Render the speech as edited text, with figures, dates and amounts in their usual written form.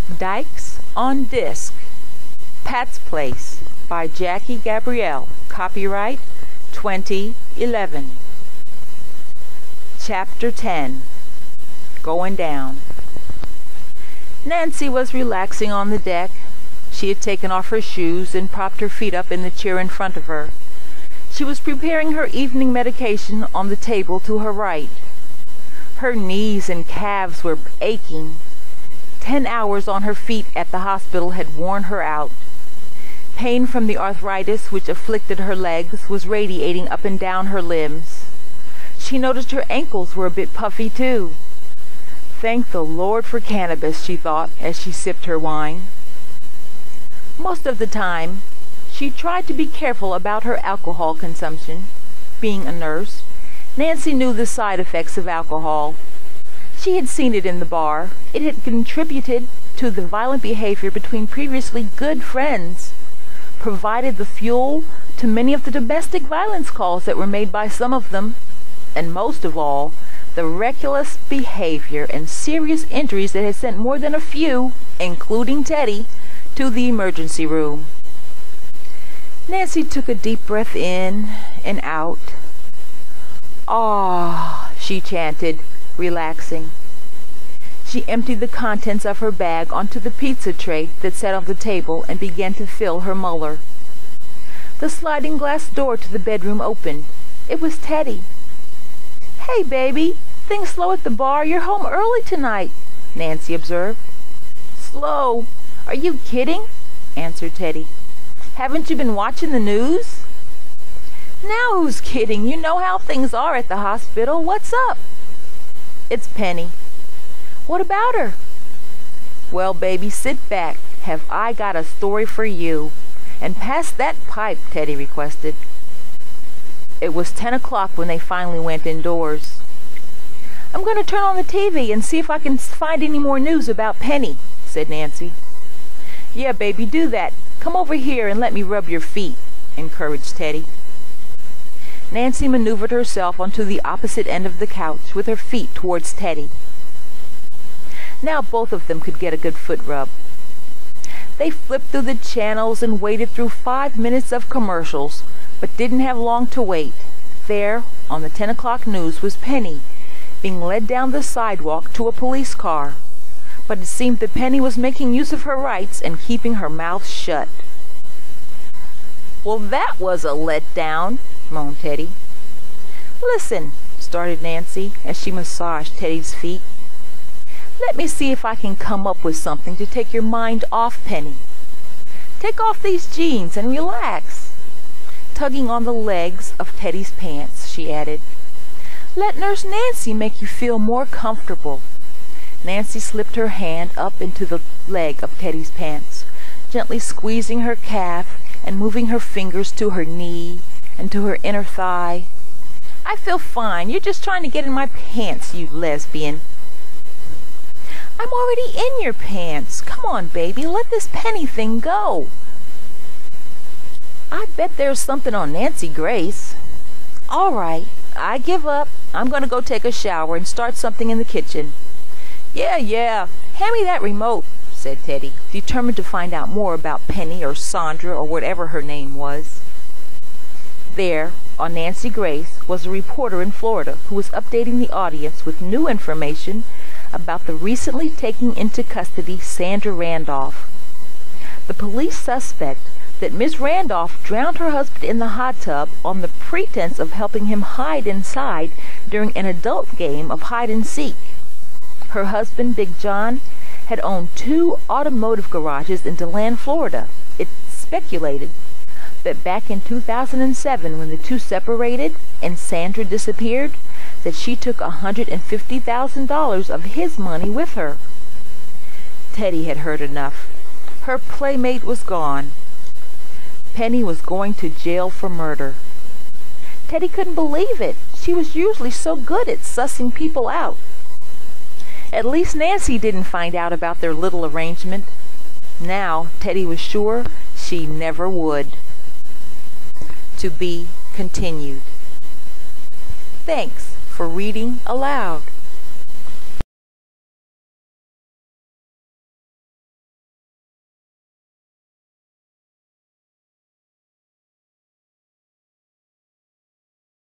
Dykes on Disc, Pat's Place by Jackie Gabrielle. Copyright 2011. Chapter 10. Goin Down. Nancy was relaxing on the deck. She had taken off her shoes and propped her feet up in the chair in front of her. She was preparing her evening medication on the table to her right. Her knees and calves were aching. 10 hours on her feet at the hospital had worn her out. Pain from the arthritis which afflicted her legs was radiating up and down her limbs. She noticed her ankles were a bit puffy too. Thank the Lord for cannabis, she thought as she sipped her wine. Most of the time, she tried to be careful about her alcohol consumption. Being a nurse, Nancy knew the side effects of alcohol. She had seen it in the bar. It had contributed to the violent behavior between previously good friends, provided the fuel to many of the domestic violence calls that were made by some of them, and most of all, the reckless behavior and serious injuries that had sent more than a few, including Teddy, to the emergency room. Nancy took a deep breath in and out. "Ah," she chanted, relaxing. She emptied the contents of her bag onto the pizza tray that sat on the table and began to fill her Muller. The sliding glass door to the bedroom opened. It was Teddy. "Hey, baby, things slow at the bar? You're home early tonight," Nancy observed. "Slow? Are you kidding?" answered Teddy. "Haven't you been watching the news?" "Now who's kidding? You know how things are at the hospital. What's up?" "It's Penny." "What about her?" "Well, baby, sit back. Have I got a story for you. And pass that pipe," Teddy requested. It was 10 o'clock when they finally went indoors. "I'm going to turn on the TV and see if I can find any more news about Penny," said Nancy. "Yeah, baby, do that. Come over here and let me rub your feet," encouraged Teddy. Nancy maneuvered herself onto the opposite end of the couch with her feet towards Teddy. Now both of them could get a good foot rub. They flipped through the channels and waited through 5 minutes of commercials, but didn't have long to wait. There, on the 10 o'clock news, was Penny, being led down the sidewalk to a police car. But it seemed that Penny was making use of her rights and keeping her mouth shut. "Well, that was a letdown," moaned Teddy. "Listen," started Nancy as she massaged Teddy's feet. "Let me see if I can come up with something to take your mind off Penny. Take off these jeans and relax," tugging on the legs of Teddy's pants, she added. "Let Nurse Nancy make you feel more comfortable." Nancy slipped her hand up into the leg of Teddy's pants, gently squeezing her calf and moving her fingers to her knee and to her inner thigh. "I feel fine. You're just trying to get in my pants, you lesbian." "I'm already in your pants. Come on, baby. Let this Penny thing go." "I bet there's something on Nancy Grace." "All right. I give up. I'm going to go take a shower and start something in the kitchen." Yeah. Hand me that remote," said Teddy, determined to find out more about Penny or Sandra or whatever her name was. There, on Nancy Grace, was a reporter in Florida who was updating the audience with new information about the recently taken into custody Sandra Randolph. The police suspect that Miss Randolph drowned her husband in the hot tub on the pretense of helping him hide inside during an adult game of hide-and-seek. Her husband, Big John, had owned 2 automotive garages in DeLand, Florida. It's speculated that back in 2007, when the two separated and Sandra disappeared, that she took $150,000 of his money with her. Teddy had heard enough. Her playmate was gone. Penny was going to jail for murder. Teddy couldn't believe it. She was usually so good at sussing people out. At least Nancy didn't find out about their little arrangement. Now, Teddy was sure she never would. To be continued. Thanks for reading aloud.